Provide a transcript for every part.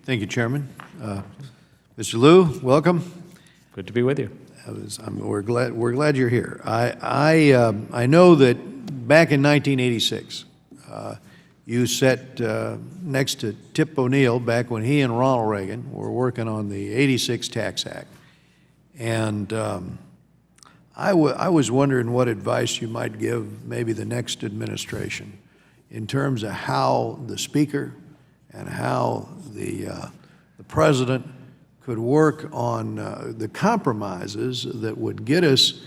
Thank you, Chairman. Mr. Lew, welcome. Good to be with you. We're glad you're here. I know that back in 1986, you sat next to Tip O'Neill back when he and Ronald Reagan were working on the '86 Tax Act, and I was wondering what advice you might give maybe the next administration in terms of how the Speaker and how the President could work on the compromises that would get us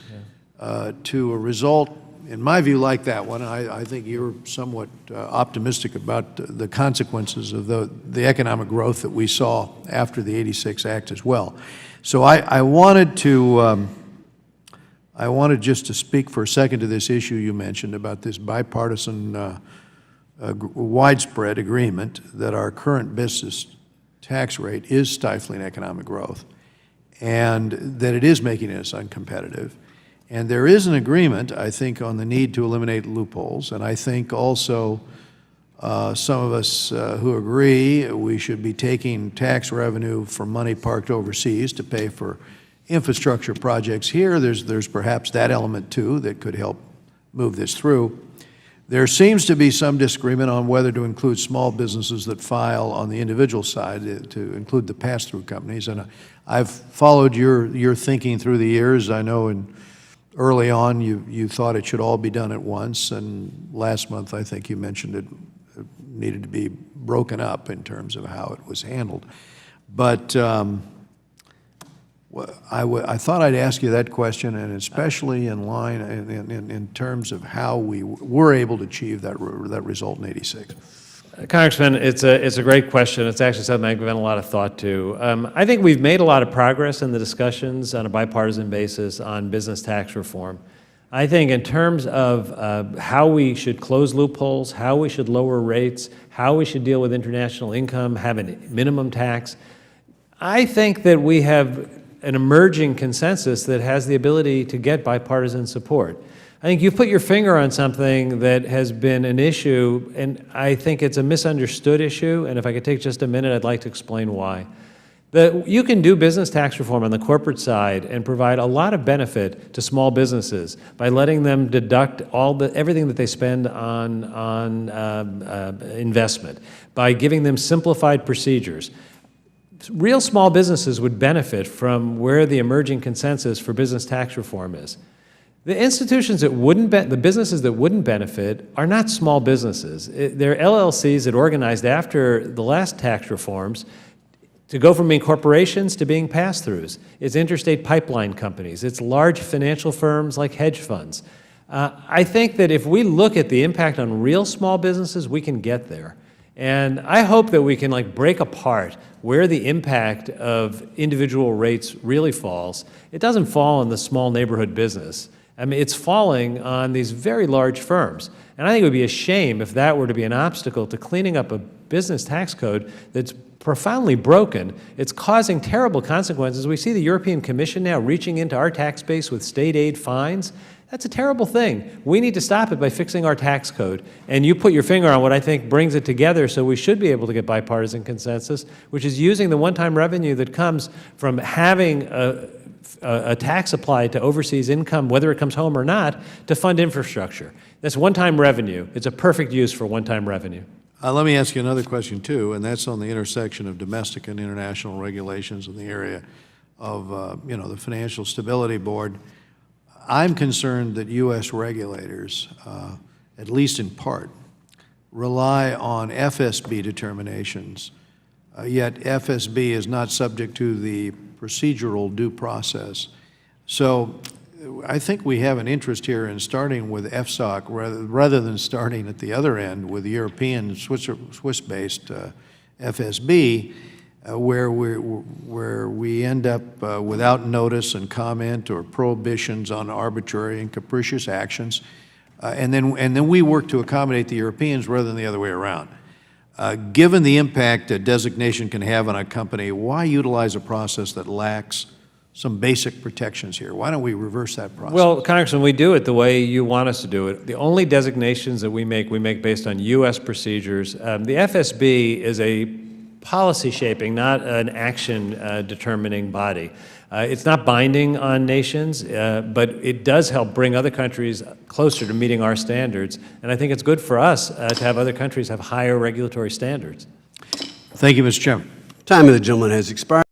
to a result, in my view, like that one. I think you're somewhat optimistic about the consequences of the economic growth that we saw after the '86 Act as well. So I wanted just to speak for a second to this issue you mentioned about this bipartisan widespread agreement that our current business tax rate is stifling economic growth and that it is making us uncompetitive. And there is an agreement, I think, on the need to eliminate loopholes, and I think also some of us who agree we should be taking tax revenue from money parked overseas to pay for infrastructure projects here. There's perhaps that element too that could help move this through. There seems to be some disagreement on whether to include small businesses that file on the individual side, to include the pass-through companies. And I've followed your thinking through the years. I know early on you thought it should all be done at once, and last month I think you mentioned it needed to be broken up in terms of how it was handled. But I thought I'd ask you that question, and especially in line in terms of how we were able to achieve that result in '86. Congressman, it's a great question. It's actually something I've given a lot of thought to. I think we've made a lot of progress in the discussions on a bipartisan basis on business tax reform. I think in terms of how we should close loopholes, how we should lower rates, how we should deal with international income, have a minimum tax, I think that we have an emerging consensus that has the ability to get bipartisan support. I think you put your finger on something that has been an issue, and I think it's a misunderstood issue, and if I could take just a minute, I'd like to explain why. That you can do business tax reform on the corporate side and provide a lot of benefit to small businesses by letting them deduct everything that they spend on investment, by giving them simplified procedures. Real small businesses would benefit from where the emerging consensus for business tax reform is. The institutions that wouldn't, the businesses that wouldn't benefit are not small businesses. They're LLCs that organized after the last tax reforms to go from being corporations to being pass-throughs. It's interstate pipeline companies. It's large financial firms like hedge funds. I think that if we look at the impact on real small businesses, we can get there. And I hope that we can break apart where the impact of individual rates really falls. It doesn't fall on the small neighborhood business. I mean, it's falling on these very large firms. And I think it would be a shame if that were to be an obstacle to cleaning up a business tax code that's profoundly broken. It's causing terrible consequences. We see the European Commission now reaching into our tax base with state aid fines. That's a terrible thing. We need to stop it by fixing our tax code. And you put your finger on what I think brings it together, so we should be able to get bipartisan consensus, which is using the one-time revenue that comes from having a tax applied to overseas income, whether it comes home or not, to fund infrastructure. That's one-time revenue. It's a perfect use for one-time revenue. Let me ask you another question, too, and that's on the intersection of domestic and international regulations in the area of the Financial Stability Board. I'm concerned that U.S. regulators, at least in part, rely on FSB determinations, yet FSB is not subject to the procedural due process. So I think we have an interest here in starting with FSOC rather than starting at the other end with the European Swiss-based FSB, where we end up without notice and comment or prohibitions on arbitrary and capricious actions, and then we work to accommodate the Europeans rather than the other way around. Given the impact a designation can have on a company, why utilize a process that lacks some basic protections here? Why don't we reverse that process? Well, Congressman, we do it the way you want us to do it. The only designations that we make based on U.S. procedures. The FSB is a policy shaping, not an action determining body. It's not binding on nations, but it does help bring other countries closer to meeting our standards. And I think it's good for us to have other countries have higher regulatory standards. Thank you, Mr. Chairman. Time of the gentleman has expired.